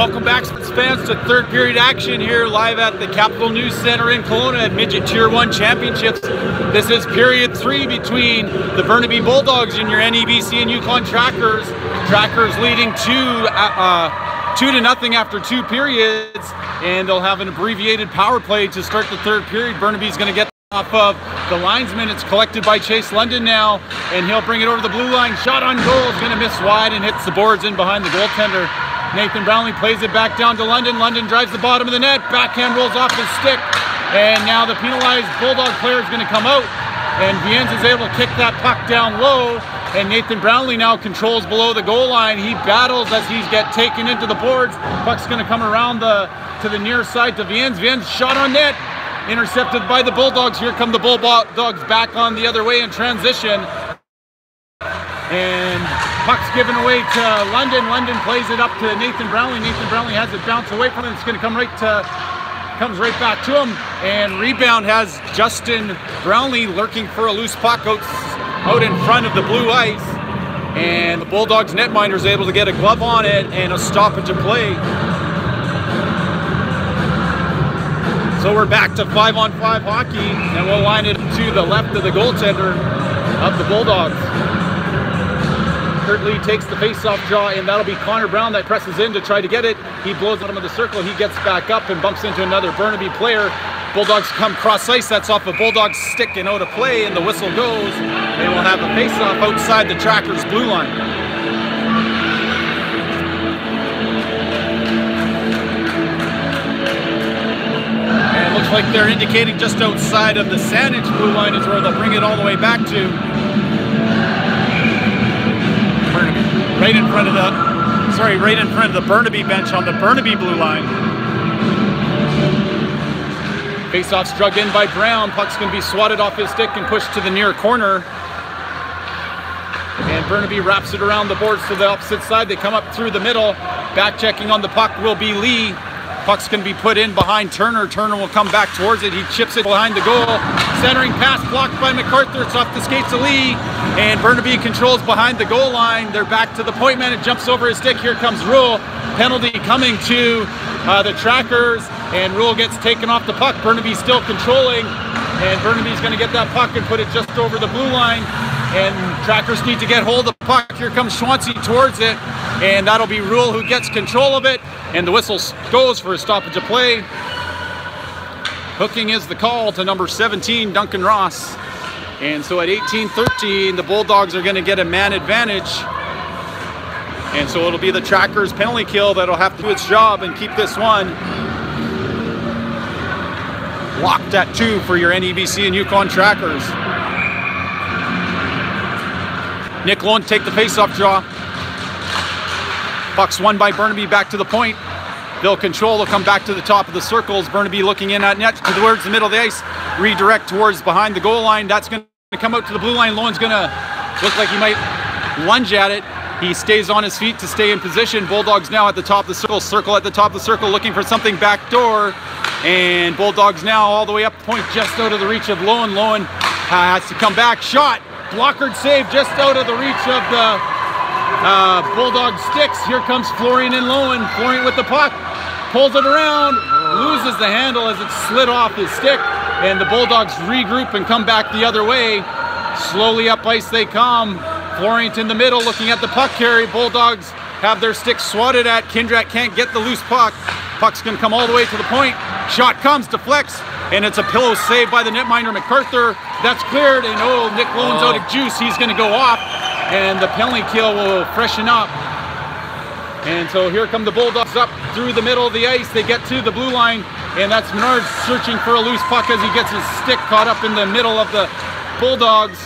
Welcome back, fans, to third period action here live at the Capital News Center in Kelowna at Midget Tier 1 Championships. This is period 3 between the Burnaby Bulldogs and your NEBC and Yukon Trackers. Trackers leading 2-0 after 2 periods, and they'll have an abbreviated power play to start the third period. Burnaby's going to get off of the linesman. It's collected by Chase London now, and he'll bring it over the blue line. Shot on goal is going to miss wide and hits the boards in behind the goaltender. Nathan Brownlee plays it back down to London. London drives the bottom of the net. Backhand rolls off his stick. And now the penalized Bulldog player is going to come out. And Viens is able to kick that puck down low. And Nathan Brownlee now controls below the goal line. He battles as he's get taken into the boards. Puck's going to come around to the near side to Viens. Viens shot on net. Intercepted by the Bulldogs. Here come the Bulldogs back on the other way in transition. And puck's given away to London. London plays it up to Nathan Brownlee. Nathan Brownlee has it bounce away from him. It's going to come comes right back to him. And rebound has Justin Brownlee lurking for a loose puck out in front of the blue ice. And the Bulldogs netminder is able to get a glove on it and a stoppage of play. So we're back to 5-on-5 hockey, and we'll line it to the left of the goaltender of the Bulldogs. Kurt Lee takes the face-off draw, and that'll be Connor Brown that presses in to try to get it. He blows out of the circle. He gets back up and bumps into another Burnaby player. Bulldogs come cross ice. That's off a Bulldog stick and out of play, and the whistle goes. And we'll have a face-off outside the Trackers' blue line. And it looks like they're indicating just outside of the Saanich blue line is where they'll bring it all the way back to. Right in front of the Burnaby bench on the Burnaby blue line. Face-off's drugged in by Brown. Puck's going to be swatted off his stick and pushed to the near corner. And Burnaby wraps it around the boards to the opposite side. They come up through the middle. Back checking on the puck will be Lee. Puck's going to be put in behind Turner. Turner will come back towards it. He chips it behind the goal. Centering pass blocked by MacArthur. It's off the skates of Lee. And Burnaby controls behind the goal line. They're back to the point man. It jumps over his stick. Here comes Rule. Penalty coming to the Trackers. And Rule gets taken off the puck. Burnaby still controlling. And Burnaby's going to get that puck and put it just over the blue line. And Trackers need to get hold of the puck. Here comes Schwanze towards it. And that'll be Rule who gets control of it. And the whistle goes for a stoppage of play. Hooking is the call to number 17, Duncan Ross. And so at 18-13, the Bulldogs are going to get a man advantage. And so it'll be the Trackers' penalty kill that'll have to do its job and keep this one locked at 2 for your NEBC and Yukon Trackers. Nick Lowen take the face-off draw. Puck's won by Burnaby back to the point. They'll control, they'll come back to the top of the circles. Burnaby looking in at net towards the middle of the ice. Redirect towards behind the goal line. That's going to come out to the blue line. Lowen's going to look like he might lunge at it. He stays on his feet to stay in position. Bulldogs now at the top of the circle. Circle at the top of the circle looking for something back door. And Bulldogs now all the way up the point just out of the reach of Lowen. Lowen has to come back. Shot. Blockered save just out of the reach of the Bulldog sticks. Here comes Florian and Lowen. Florian with the puck. Pulls it around. Loses the handle as it slid off his stick. And the Bulldogs regroup and come back the other way. Slowly up ice they come. Florian in the middle looking at the puck carry. Bulldogs have their sticks swatted at. Kindrak can't get the loose puck. Puck's going to come all the way to the point. Shot comes, deflects. And it's a pillow save by the netminder MacArthur. That's cleared, and Nick Lowen's out of juice. He's going to go off, and the penalty kill will freshen up. And so here come the Bulldogs up through the middle of the ice. They get to the blue line, and that's Menard searching for a loose puck as he gets his stick caught up in the middle of the Bulldogs.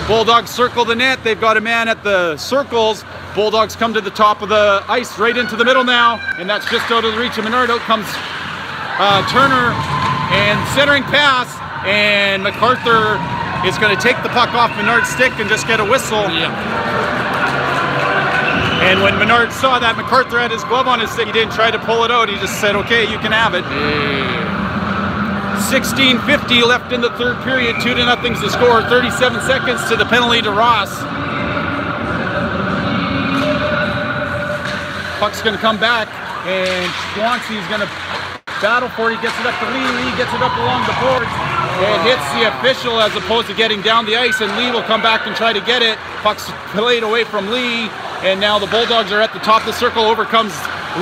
Bulldogs circle the net. They've got a man at the circles. Bulldogs come to the top of the ice, right into the middle now, and that's just out of the reach of Menard. Out comes Turner. And centering pass, and MacArthur is going to take the puck off Menard's stick and just get a whistle. Yeah. And when Menard saw that MacArthur had his glove on his stick, he didn't try to pull it out. He just said, okay, you can have it. 16:50 left in the third period. 2-0's the score. 37 seconds to the penalty to Ross. Puck's going to come back. And Swansea's going to battle for it. He gets it up to Lee. Lee gets it up along the boards. It hits the official as opposed to getting down the ice, and Lee will come back and try to get it. Puck's played away from Lee, and now the Bulldogs are at the top of the circle. Over comes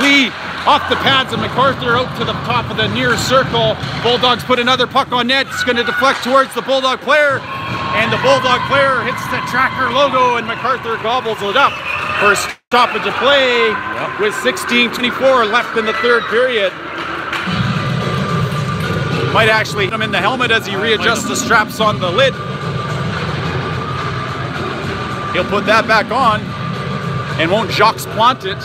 Lee off the pads, and MacArthur out to the top of the near circle. Bulldogs put another puck on net. It's going to deflect towards the Bulldog player, and the Bulldog player hits the tracker logo, and MacArthur gobbles it up for a stoppage of play with 16:24 left in the third period. Might actually hit him in the helmet as he readjusts the straps on the lid. He'll put that back on and won't Jacques plant it.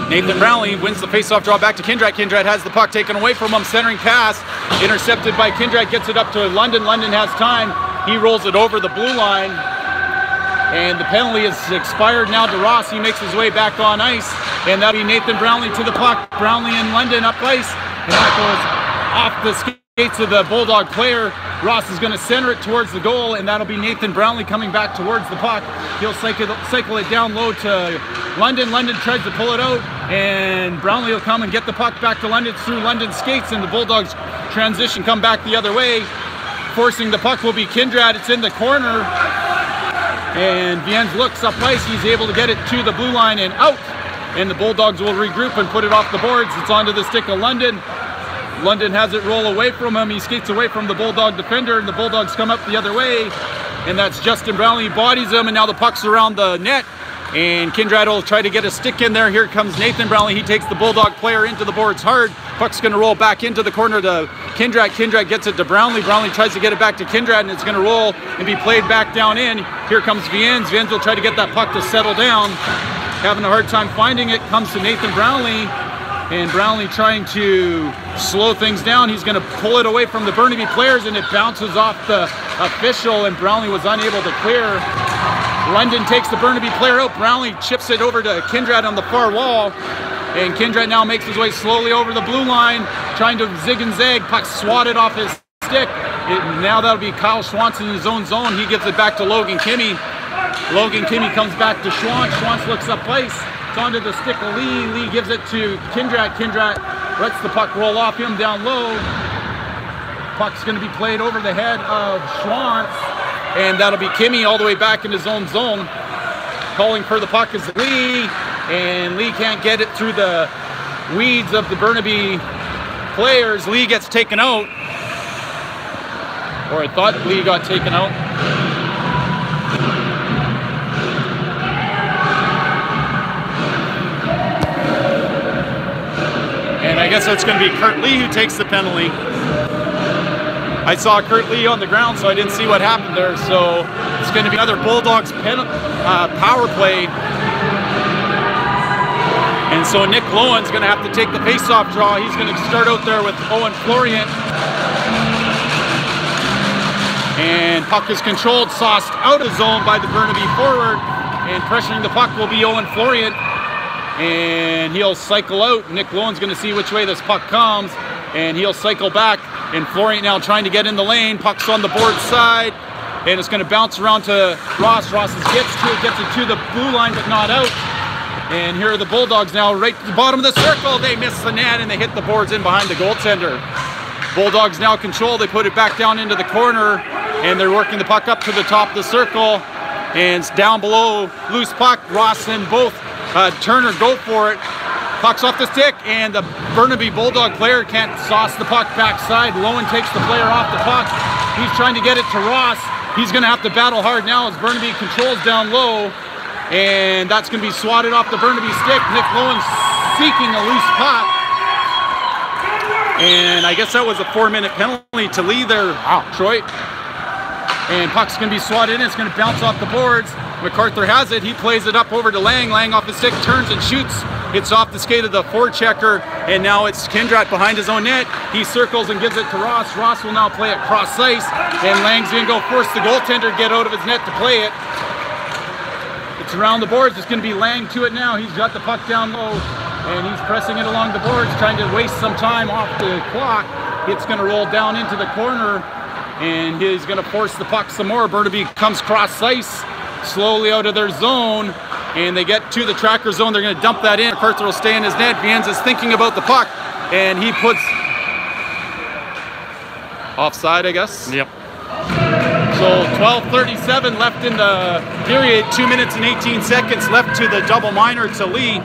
Nathan Brownlee wins the faceoff draw back to Kindrat. Kindrat has the puck taken away from him. Centering pass intercepted by Kindrat. Gets it up to London. London has time. He rolls it over the blue line. And the penalty is expired now to Ross. He makes his way back on ice. And that'll be Nathan Brownlee to the puck. Brownlee and London up ice. And that goes off the skates of the Bulldog player. Ross is going to center it towards the goal. And that'll be Nathan Brownlee coming back towards the puck. He'll cycle it down low to London. London tries to pull it out. And Brownlee will come and get the puck back to London through London's skates. And the Bulldogs transition come back the other way. Forcing the puck will be Kindrat. It's in the corner. And Viens looks up ice. He's able to get it to the blue line and out. And the Bulldogs will regroup and put it off the boards. It's onto the stick of London. London has it roll away from him. He skates away from the Bulldog defender, and the Bulldogs come up the other way. And that's Justin Brownlee. He bodies him, and now the puck's around the net. And Kindrat will try to get a stick in there. Here comes Nathan Brownlee. He takes the Bulldog player into the boards hard. Puck's going to roll back into the corner to Kindrat. Kindrat gets it to Brownlee. Brownlee tries to get it back to Kindrat, and it's going to roll and be played back down in. Here comes Viens. Viens will try to get that puck to settle down. Having a hard time finding it. Comes to Nathan Brownlee. And Brownlee trying to slow things down. He's going to pull it away from the Burnaby players, and it bounces off the official, and Brownlee was unable to clear. London takes the Burnaby player out. Brownlee chips it over to Kindrat on the far wall. And Kindrat now makes his way slowly over the blue line, trying to zig and zag. Puck swatted off his stick. Now that'll be Kyle Swanson in his own zone. He gives it back to Logan Kimmy. Logan Kimmy comes back to Schwantz. Schwantz looks up ice. It's onto the stick of Lee. Lee gives it to Kindrat. Kindrat lets the puck roll off him down low. Puck's going to be played over the head of Schwantz. And that'll be Kimmy all the way back in his own zone. Calling for the puck is Lee. And Lee can't get it through the weeds of the Burnaby players. Lee gets taken out. Or I thought Lee got taken out. And I guess that's going to be Kurt Lee who takes the penalty. I saw Kurt Lee on the ground, so I didn't see what happened there. So it's going to be another Bulldogs power play. And so Nick Lowen's going to have to take the face-off draw. He's going to start out there with Owen Florian. And puck is controlled, sauced out of zone by the Burnaby forward. And pressuring the puck will be Owen Florian. And he'll cycle out. Nick Lowen's going to see which way this puck comes. And he'll cycle back. And Florian now trying to get in the lane. Puck's on the board side. And it's going to bounce around to Ross. Ross gets it to the blue line, but not out. And here are the Bulldogs now right at the bottom of the circle. They miss the net and they hit the boards in behind the goaltender. Bulldogs now control. They put it back down into the corner. And they're working the puck up to the top of the circle. And down below, loose puck. Ross and both Turner go for it. Puck's off the stick, and the Burnaby Bulldog player can't sauce the puck backside. Lowen takes the player off the puck. He's trying to get it to Ross. He's going to have to battle hard now as Burnaby controls down low. And that's going to be swatted off the Burnaby stick. Nick Lowen seeking a loose puck. And I guess that was a 4-minute penalty to Lee there. Wow, Troy. And puck's going to be swatted in. It's going to bounce off the boards. MacArthur has it. He plays it up over to Lang. Lang off the stick, turns and shoots. It's off the skate of the forechecker, and now it's Kindrat behind his own net. He circles and gives it to Ross. Ross will now play it cross ice, and Lang's going to go force the goaltender to get out of his net to play it. It's around the boards. It's going to be Lang to it now. He's got the puck down low, and he's pressing it along the boards, trying to waste some time off the clock. It's going to roll down into the corner, and he's going to force the puck some more. Burnaby comes cross ice. slowly out of their zone, and they get to the tracker zone. They're going to dump that in. MacArthur will stay in his net. Viens is thinking about the puck, and he puts offside, I guess. Yep. So 12:37 left in the period. 2 minutes and 18 seconds left to the double minor to Lee.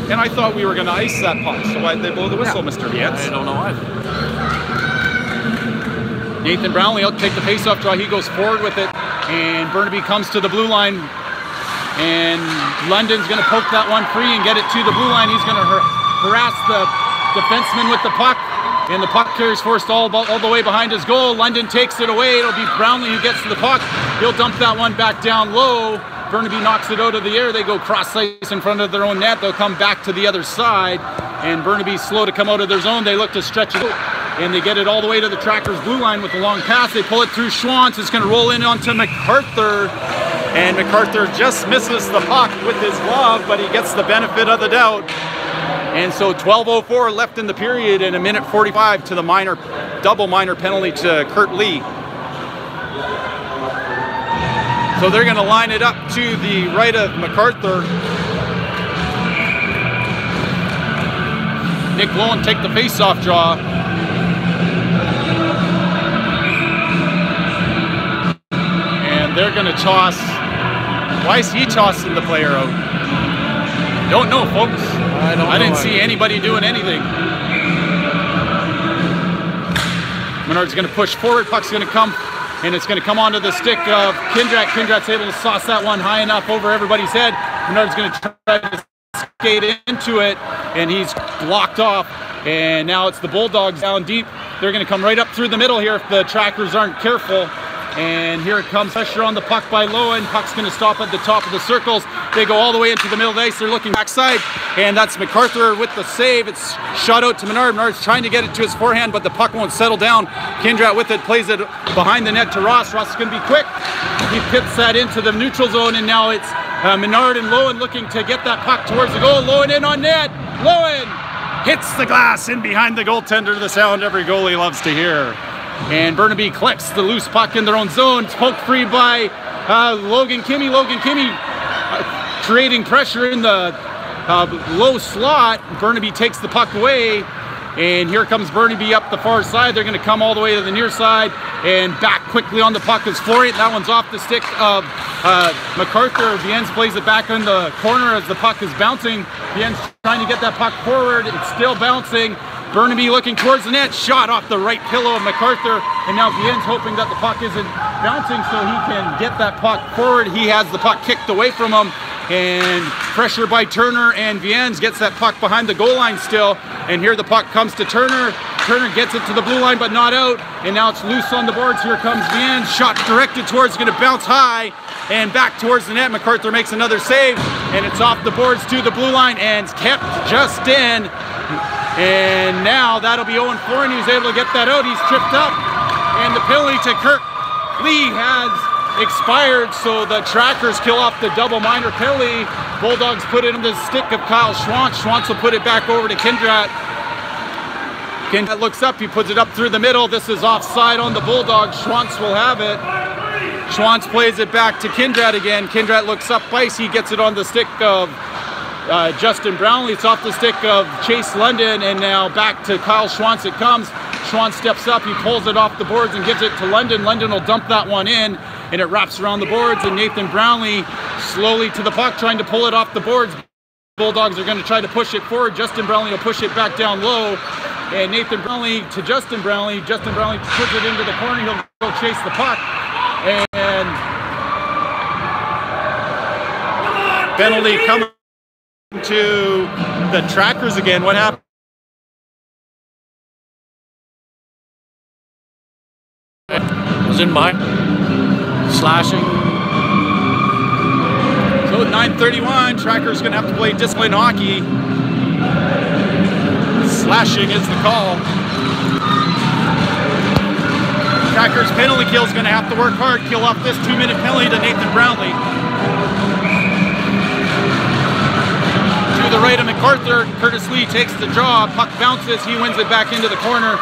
And I thought we were going to ice that puck, so why'd they blow the whistle, Mr. Viens? I don't know why. Nathan Brownlee will take the face-off draw. He goes forward with it, and Burnaby comes to the blue line, and London's going to poke that one free and get it to the blue line. He's going to harass the defenseman with the puck, and the puck carries forced all the way behind his goal. London takes it away. It'll be Brownlee who gets to the puck. He'll dump that one back down low. Burnaby knocks it out of the air. They go cross-ice in front of their own net. They'll come back to the other side, and Burnaby's slow to come out of their zone. They look to stretch it out, and they get it all the way to the Trackers' blue line with a long pass. They pull it through Schwantz. It's going to roll in onto MacArthur, and MacArthur just misses the puck with his glove, but he gets the benefit of the doubt. And so 12:04 left in the period, and 1:45 to the double minor penalty to Kurt Lee. So they're going to line it up to the right of MacArthur. Nick Lowen take the face-off draw. And they're going to toss. Why is he tossing the player out? Don't know, folks. I didn't see anybody doing anything. Menard's going to push forward. Puck's going to come, and it's going to come onto the stick of Kindrat. Kindrat's able to sauce that one high enough over everybody's head. Menard's going to try to skate into it, and he's blocked off. And now it's the Bulldogs down deep. They're going to come right up through the middle here if the Trackers aren't careful. And here it comes, pressure on the puck by Lowen. Puck's going to stop at the top of the circles. They go all the way into the middle of the ice. They're looking backside, and that's MacArthur with the save. It's shot out to Menard. Menard's trying to get it to his forehand, but the puck won't settle down. Kindrat with it, plays it behind the net to Ross. Ross is going to be quick. He pits that into the neutral zone, and now it's Menard and Lowen looking to get that puck towards the goal. Lowen in on net. Lowen hits the glass in behind the goaltender, the sound every goalie loves to hear. And Burnaby collects the loose puck in their own zone. It's poked free by Logan Kimmy. Logan Kimmy creating pressure in the low slot. Burnaby takes the puck away. And here comes Burnaby up the far side. They're going to come all the way to the near side. And back quickly on the puck is Florian. That one's off the stick of MacArthur. Viens plays it back in the corner as the puck is bouncing. Viens trying to get that puck forward. It's still bouncing. Burnaby looking towards the net, shot off the right pillow of MacArthur, and now Viens hoping that the puck isn't bouncing so he can get that puck forward. He has the puck kicked away from him, and pressure by Turner, and Viens gets that puck behind the goal line still, and here the puck comes to Turner. Turner gets it to the blue line, but not out, and now it's loose on the boards. Here comes Viens, shot directed towards, going to bounce high, and back towards the net. MacArthur makes another save, and it's off the boards to the blue line, and kept just in. And now that'll be Owen Florin who's able to get that out. He's tripped up, and the penalty to Kirk Lee has expired, so the Trackers kill off the double minor penalty. Bulldogs put it in the stick of Kyle Schwantz. Schwantz will put it back over to Kindrat. Kindrat looks up, he puts it up through the middle. This is offside on the Bulldogs. Schwantz will have it. Schwantz plays it back to Kindrat again. Kindrat looks up ice, he gets it on the stick of Justin Brownlee. It's off the stick of Chase London, and now back to Kyle Schwantz it comes. Schwantz steps up, he pulls it off the boards and gives it to London. London will dump that one in, and it wraps around the boards, and Nathan Brownlee slowly to the puck, trying to pull it off the boards. Bulldogs are going to try to push it forward. Justin Brownlee will push it back down low, and Nathan Brownlee to Justin Brownlee. Justin Brownlee puts it into the corner. He'll go chase the puck, and penalty coming to the Trackers again. What happened? It was in my slashing. So 9:31, Trackers gonna have to play disciplined hockey. Slashing is the call. Trackers penalty kill is gonna have to work hard, kill off this 2-minute penalty to Nathan Brownlee. To the right of MacArthur, Curtis Lee takes the draw, puck bounces, he wins it back into the corner.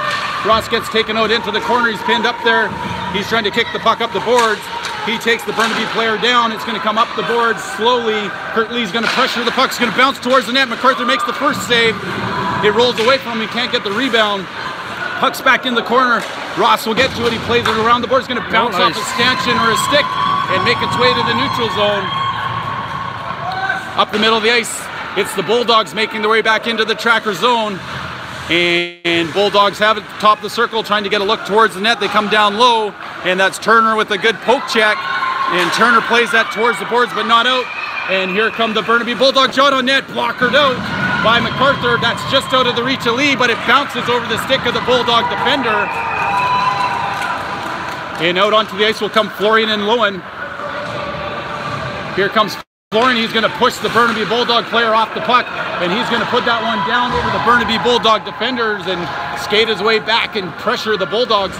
Ross gets taken out into the corner. He's pinned up there. He's trying to kick the puck up the boards. He takes the Burnaby player down. It's going to come up the boards slowly. Kurt Lee's going to pressure the puck. It's going to bounce towards the net. MacArthur makes the first save. It rolls away from him. He can't get the rebound. Puck's back in the corner. Ross will get to it. He plays it around the board. It's going to bounce off a stanchion or a stick and make its way to the neutral zone. Up the middle of the ice, it's the Bulldogs making their way back into the tracker zone. And Bulldogs have it top of the circle, trying to get a look towards the net. They come down low, and that's Turner with a good poke check. And Turner plays that towards the boards, but not out. And here come the Burnaby Bulldogs. Shot on net, blockered out by MacArthur. That's just out of the reach of Lee, but it bounces over the stick of the Bulldog defender. And out onto the ice will come Florian and Lowen. Here comes Florian. He's going to push the Burnaby Bulldog player off the puck, and he's going to put that one down over the Burnaby Bulldog defenders and skate his way back and pressure the Bulldogs.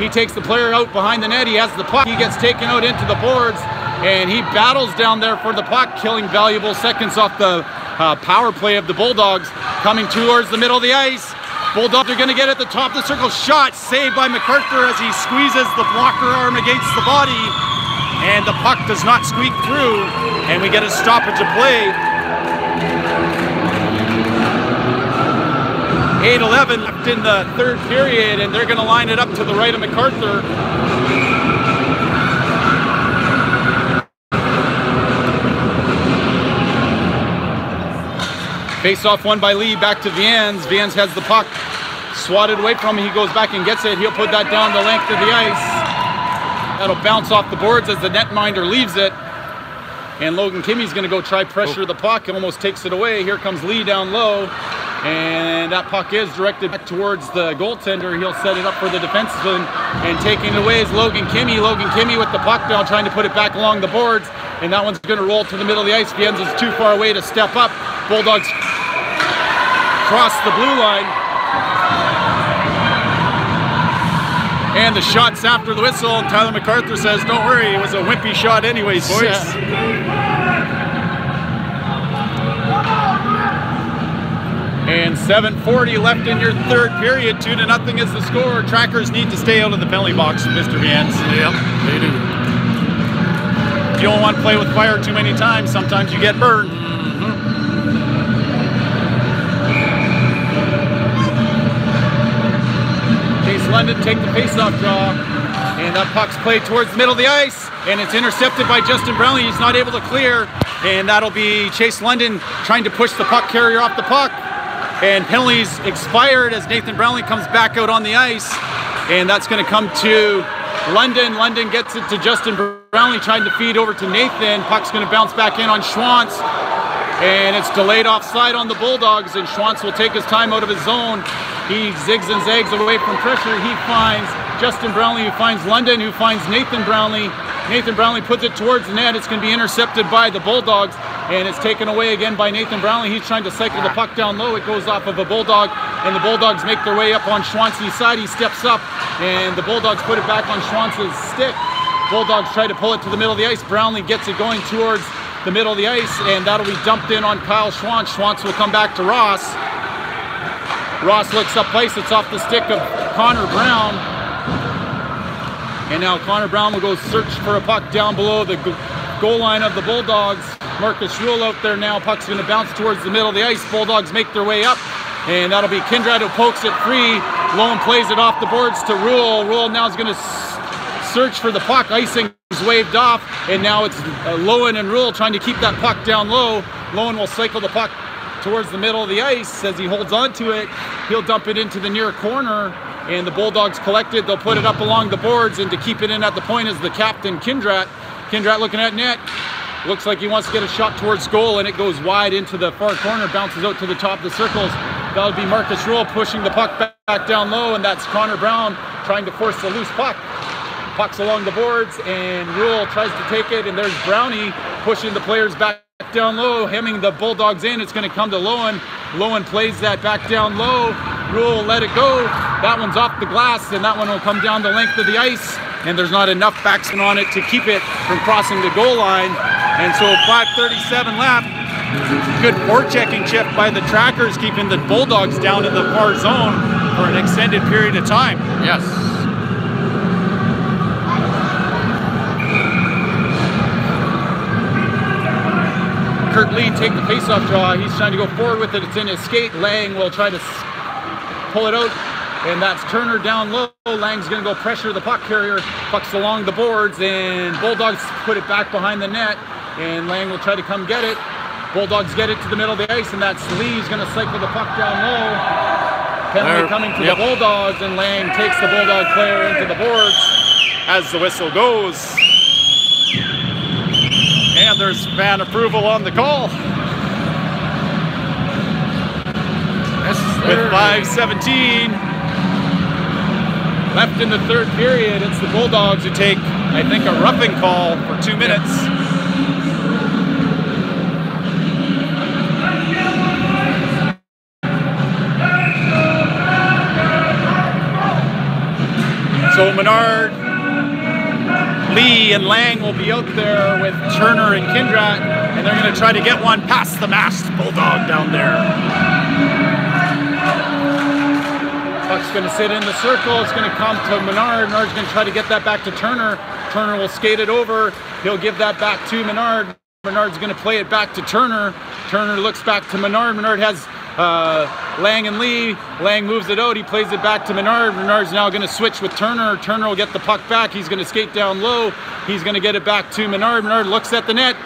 He takes the player out behind the net. He has the puck. He gets taken out into the boards, and he battles down there for the puck, killing valuable seconds off the power play of the Bulldogs. Coming towards the middle of the ice. Bulldogs are going to get at the top of the circle. Shot saved by MacArthur as he squeezes the blocker arm against the body. And the puck does not squeak through, and we get a stoppage of play. 8:11 left in the third period, and they're going to line it up to the right of MacArthur. Face-off won by Lee, back to Viens. Viens has the puck swatted away from him. He goes back and gets it. He'll put that down the length of the ice. That'll bounce off the boards as the netminder leaves it. And Logan Kimmy's going to go try pressure the puck. Almost takes it away. Here comes Lee down low. And that puck is directed back towards the goaltender. He'll set it up for the defenseman. And taking it away is Logan Kimmy. Logan Kimmy with the puck down, trying to put it back along the boards. And that one's going to roll to the middle of the ice. Viens is too far away to step up. Bulldogs cross the blue line. And the shot's after the whistle, and Tyler MacArthur says, don't worry, it was a wimpy shot anyways, boys. And 7:40 left in your third period. 2-0 is the score. Trackers need to stay out of the penalty box, Mr. Viens. Yep, they do. You don't want to play with fire too many times. Sometimes you get burned. London take the face-off draw, and that puck's played towards the middle of the ice, and it's intercepted by Justin Brownlee. He's not able to clear, and that'll be Chase London trying to push the puck carrier off the puck, and penalties expired as Nathan Brownlee comes back out on the ice, and that's going to come to London. London gets it to Justin Brownlee, trying to feed over to Nathan. Puck's going to bounce back in on Schwantz, and it's delayed offside on the Bulldogs, and Schwantz will take his time out of his zone. He zigs and zags away from pressure. He finds Justin Brownlee, who finds London, who finds Nathan Brownlee. Nathan Brownlee puts it towards the net. It's going to be intercepted by the Bulldogs, and it's taken away again by Nathan Brownlee. He's trying to cycle the puck down low. It goes off of a Bulldog, and the Bulldogs make their way up on Schwantz's side. He steps up, and the Bulldogs put it back on Schwantz's stick. Bulldogs try to pull it to the middle of the ice. Brownlee gets it going towards the middle of the ice, and that'll be dumped in on Kyle Schwantz. Schwantz will come back to Ross. Ross looks up ice. It's off the stick of Connor Brown. And now Connor Brown will go search for a puck down below the goal line of the Bulldogs. Marcus Rule out there now. Puck's going to bounce towards the middle of the ice. Bulldogs make their way up. And that'll be Kindred who pokes it free. Lowen plays it off the boards to Rule. Rule now is going to search for the puck. Icing is waved off. And now it's Lowen and Rule trying to keep that puck down low. Lowen will cycle the puck towards the middle of the ice. As he holds on to it, he'll dump it into the near corner, and the Bulldogs collect it. They'll put it up along the boards, and to keep it in at the point is the captain, Kindrat. Kindrat looking at net. Looks like he wants to get a shot towards goal, and it goes wide into the far corner, bounces out to the top of the circles. That'll be Marcus Rule pushing the puck back down low, and that's Connor Brown trying to force the loose puck. Puck's along the boards, and Rule tries to take it, and there's Brownie pushing the players back down low, hemming the Bulldogs in. It's going to come to Lowen. Lowen plays that back down low. Rule let it go. That one's off the glass, and that one will come down the length of the ice, and there's not enough backspin on it to keep it from crossing the goal line. And so 5:37 left. Good forechecking chip by the Trackers, keeping the Bulldogs down in the far zone. for an extended period of time. Yes. Kurt Lee take the face-off draw. He's trying to go forward with it. It's in his skate. Lang will try to pull it out, and that's Turner down low. Lang's going to go pressure the puck carrier. Puck's along the boards, and Bulldogs put it back behind the net, and Lang will try to come get it. Bulldogs get it to the middle of the ice, and that's Lee's going to cycle the puck down low. Penalty coming to the Bulldogs, and Lang takes the Bulldog player into the boards as the whistle goes. And there's fan approval on the call. With 5:17 left in the third period, it's the Bulldogs who take, I think, a roughing call for 2 minutes. So Menard, Lee, and Lang will be out there with Turner and Kindrat, and they're going to try to get one past the masked Bulldog down there. Puck's going to sit in the circle. It's going to come to Menard. Menard's going to try to get that back to Turner. Turner will skate it over. He'll give that back to Menard. Menard's going to play it back to Turner. Turner looks back to Menard. Menard has Lang and Lee. Lang moves it out. He plays it back to Menard. Menard's now going to switch with Turner. Turner will get the puck back. He's going to skate down low. He's going to get it back to Menard. Menard looks at the net.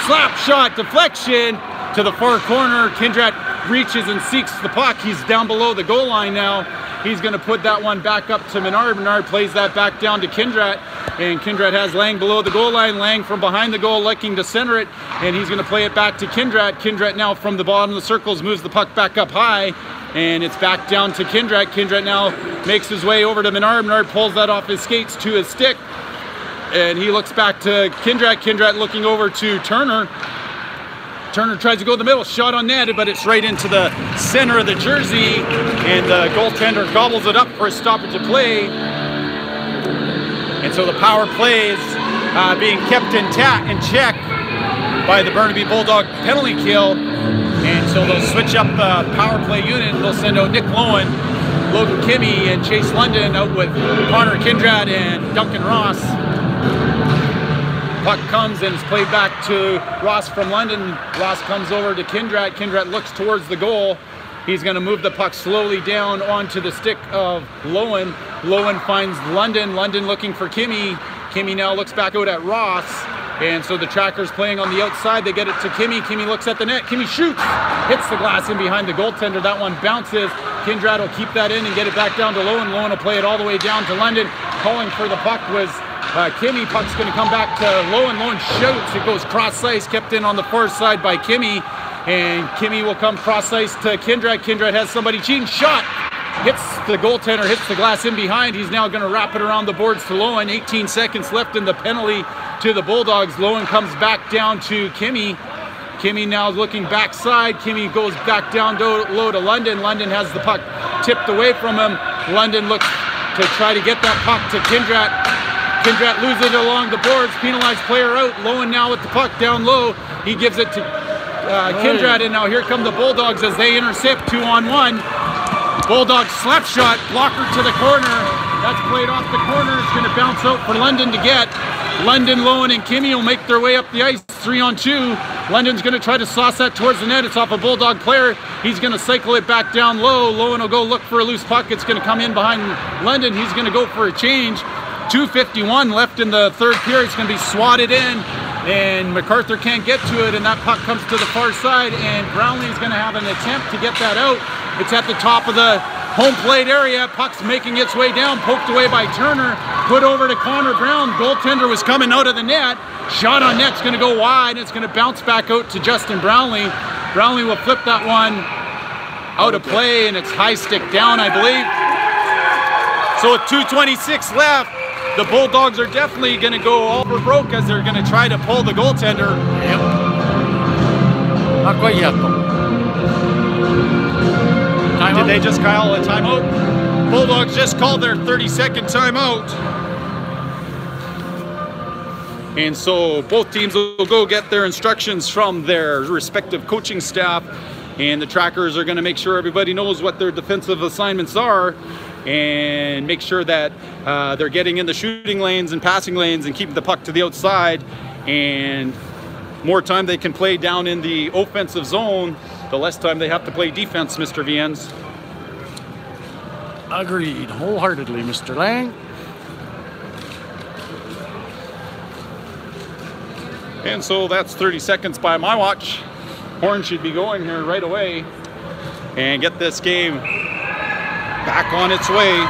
Slap shot, deflection to the far corner. Kindrat reaches and seeks the puck. He's down below the goal line now. He's going to put that one back up to Menard. Menard plays that back down to Kindrat, and Kindrat has Lang below the goal line. Lang from behind the goal looking to center it, and he's going to play it back to Kindrat. Kindrat now from the bottom of the circles moves the puck back up high, and it's back down to Kindrat. Kindrat now makes his way over to Menard. Menard pulls that off his skates to his stick, and he looks back to Kindrat. Kindrat looking over to Turner. Turner tries to go to the middle, shot on net, but it's right into the center of the jersey, and the goaltender gobbles it up for a stoppage of play. And so the power play is being kept in check by the Burnaby Bulldog penalty kill. And so they'll switch up the power play unit. They'll send out Nick Lowen, Logan Kimmy, and Chase London out with Connor Kindrat and Duncan Ross. Puck comes and is played back to Ross from London. Ross comes over to Kindrat. Kindrat looks towards the goal. He's going to move the puck slowly down onto the stick of Lowen. Lowen finds London. London looking for Kimmy. Kimmy now looks back out at Ross. And so the tracker's playing on the outside. They get it to Kimmy. Kimmy looks at the net. Kimmy shoots. Hits the glass in behind the goaltender. That one bounces. Kindrat will keep that in and get it back down to Lowen. Lowen will play it all the way down to London. Calling for the puck was Kimmy. Puck's going to come back to Lowen. Lowen shoots. It goes cross ice, kept in on the far side by Kimmy. And Kimmy will come cross ice to Kindrat. Kindrat has somebody cheating. Shot. Hits the goaltender, hits the glass in behind. He's now going to wrap it around the boards to Lowen. 18 seconds left in the penalty to the Bulldogs. Lowen comes back down to Kimmy. Kimmy now looking backside. Kimmy goes back down low to London. London has the puck tipped away from him. London looks to try to get that puck to Kindrat. Kindrat loses it along the boards. Penalized player out. Lowen now with the puck down low. He gives it to Kindrat, and now here come the Bulldogs as they intercept 2-on-1. Bulldogs slap shot, blocker to the corner. That's played off the corner. It's going to bounce out for London to get. London, Lowen, and Kimmy will make their way up the ice, 3-on-2. London's going to try to sauce that towards the net. It's off a Bulldog player. He's going to cycle it back down low. Lowen will go look for a loose puck. It's going to come in behind London. He's going to go for a change. 2:51 left in the third period. It's going to be swatted in, and MacArthur can't get to it, and that puck comes to the far side, and Brownlee's going to have an attempt to get that out. It's at the top of the home plate area. Puck's making its way down, poked away by Turner, put over to Connor Brown. Goaltender was coming out of the net. Shot on net's going to go wide. It's going to bounce back out to Justin Brownlee. Brownlee will flip that one out of play, and it's high stick down, I believe. So with 2:26 left, the Bulldogs are definitely going to go all for broke as they're going to try to pull the goaltender. Yep. Not quite yet, though. Did they just call a timeout? Bulldogs just called their 30-second timeout. And so both teams will go get their instructions from their respective coaching staff. and the trackers are going to make sure everybody knows what their defensive assignments are and make sure that they're getting in the shooting lanes and passing lanes and keeping the puck to the outside. And more time they can play down in the offensive zone, the less time they have to play defense, Mr. Viens. Agreed, wholeheartedly, Mr. Lang. And so that's 30 seconds by my watch. Horn should be going here right away and get this game back on its way.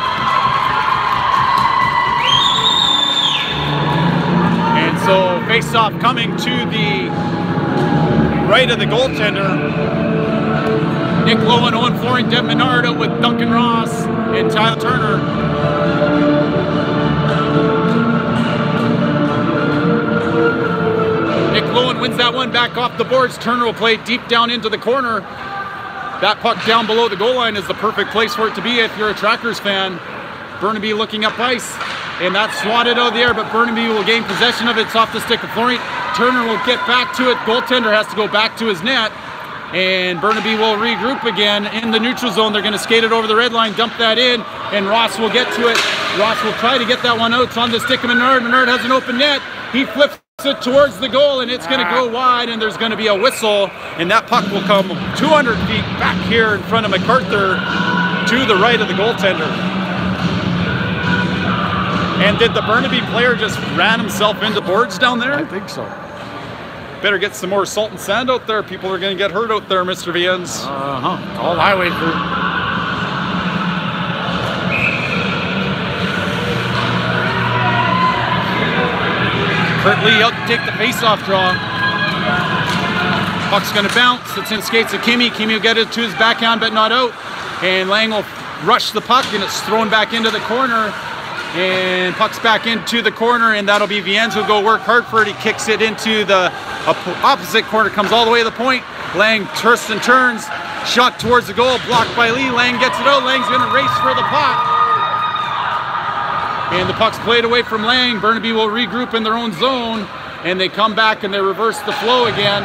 And so face-off coming to the right of the goaltender. Nick Lowen, Owen Flooring, Deb Menard out with Duncan Ross and Tyler Turner. Nick Lowen wins that one back off the boards. Turner will play deep down into the corner. That puck down below the goal line is the perfect place for it to be if you're a Trackers fan. Burnaby looking up ice, and that's swatted out of the air, but Burnaby will gain possession of it. It's off the stick of Flooring. Turner will get back to it. Goaltender has to go back to his net. And Burnaby will regroup again in the neutral zone. They're going to skate it over the red line, dump that in, and Ross will get to it. Ross will try to get that one out. It's on the stick of Menard. Menard has an open net. He flips it towards the goal, and it's going to go wide, and there's going to be a whistle, and that puck will come 200 feet back here in front of MacArthur to the right of the goaltender. And did the Burnaby player just ran himself into boards down there? I think so. Better get some more salt and sand out there. People are going to get hurt out there, Mr. Viens. Call the highway crew. Kurt Lee out to take the face-off draw. Puck's going to bounce. It's in skates of Kimmy. Kimmy will get it to his backhand, but not out. And Lang will rush the puck, and it's thrown back into the corner. And puck's back into the corner, and that'll be Viens who'll go work hard for it. He kicks it into the opposite corner, comes all the way to the point. Lang twists and turns, shot towards the goal, blocked by Lee. Lang gets it out. Lang's gonna race for the puck. And the puck's played away from Lang. Burnaby will regroup in their own zone, and they come back and they reverse the flow again.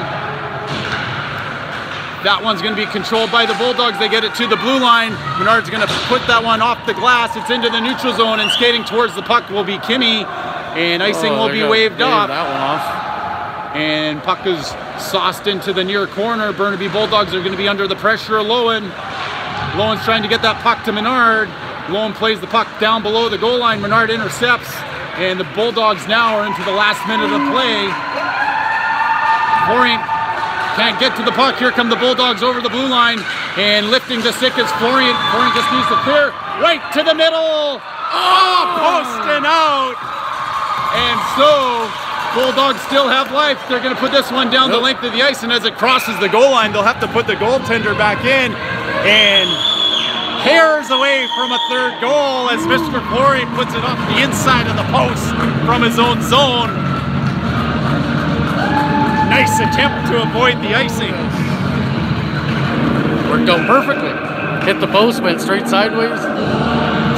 That one's going to be controlled by the Bulldogs. They get it to the blue line. Menard's going to put that one off the glass. It's into the neutral zone, and skating towards the puck will be Kimmy, and icing will be waved off. That one off. And puck is sauced into the near corner. Burnaby Bulldogs are going to be under the pressure of Lowen. Lowen's trying to get that puck to Menard. Lowen plays the puck down below the goal line. Menard intercepts, and the Bulldogs now are into the last minute of play. Florian can't get to the puck. Here come the Bulldogs over the blue line, and lifting the stick is Florian. Florian just needs to clear right to the middle. Oh, post and out. And so Bulldogs still have life. They're going to put this one down the length of the ice, and as it crosses the goal line, they'll have to put the goaltender back in, and hairs away from a third goal as Mr. Florian puts it off the inside of the post from his own zone. Nice attempt to avoid the icing. Worked out perfectly. Hit the post, went straight sideways.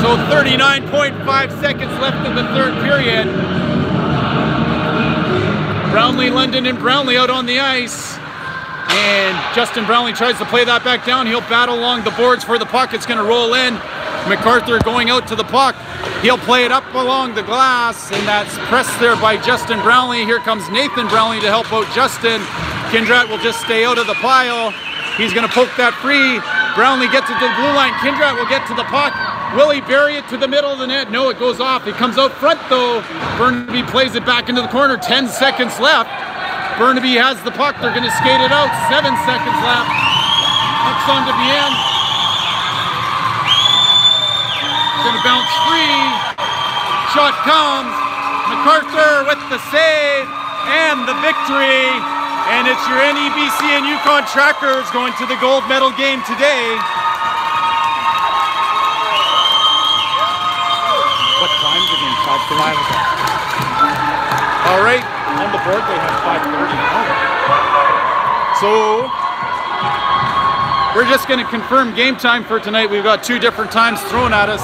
So 39.5 seconds left in the third period. Brownlee, London, and Brownlee out on the ice. And Justin Brownlee tries to play that back down. He'll battle along the boards for the puck. It's going to roll in. MacArthur going out to the puck. He'll play it up along the glass, and that's pressed there by Justin Brownlee. Here comes Nathan Brownlee to help out Justin. Kindrat will just stay out of the pile. He's going to poke that free. Brownlee gets it to the blue line. Kindrat will get to the puck. Will he bury it to the middle of the net? No, it goes off. It comes out front, though. Burnaby plays it back into the corner. 10 seconds left. Burnaby has the puck. They're going to skate it out. 7 seconds left. Puck's on to Viens. Going to bounce free. Shot comes. MacArthur with the save and the victory. And it's your NEBC and Yukon Trackers going to the gold medal game today. What time's the game? 5 o'clock. All right. On the board they have 5:30 now. So we're just going to confirm game time for tonight. We've got 2 different times thrown at us.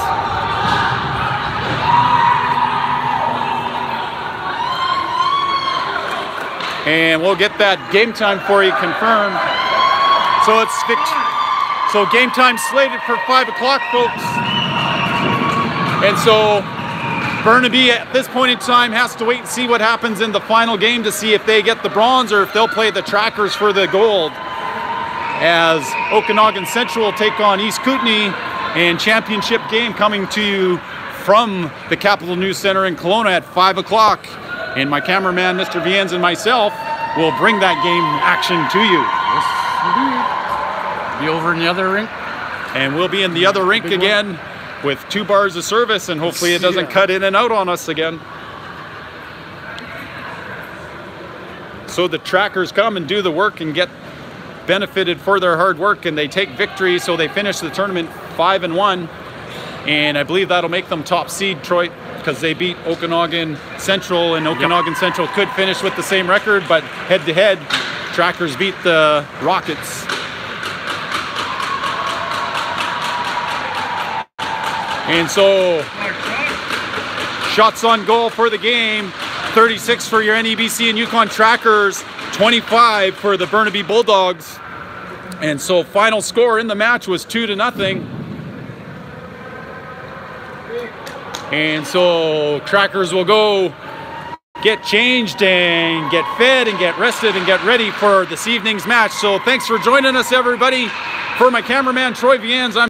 And we'll get that game time for you confirmed. So it's so game time slated for 5 o'clock, folks. And so Burnaby at this point in time has to wait and see what happens in the final game to see if they get the bronze or if they'll play the Trackers for the gold. As Okanagan Central will take on East Kootenay, and championship game coming to you from the Capital News Center in Kelowna at 5 o'clock. And my cameraman, Mr. Viens, and myself will bring that game action to you. Yes, indeed. Be over in the other rink. And we'll be in the other rink again with 2 bars of service, and hopefully it doesn't cut in and out on us again. So the Trackers come and do the work and get benefited for their hard work, and they take victory, so they finish the tournament 5-1, and I believe that'll make them top seed, Troy, because they beat Okanagan Central, and Okanagan Central could finish with the same record, but head-to-head, Trackers beat the Rockets. And so, shots on goal for the game, 36 for your NEBC and Yukon Trackers, 25 for the Burnaby Bulldogs. And so final score in the match was 2-0. And so Trackers will go get changed and get fed and get rested and get ready for this evening's match. So thanks for joining us, everybody. For my cameraman, Troy Viens, I'm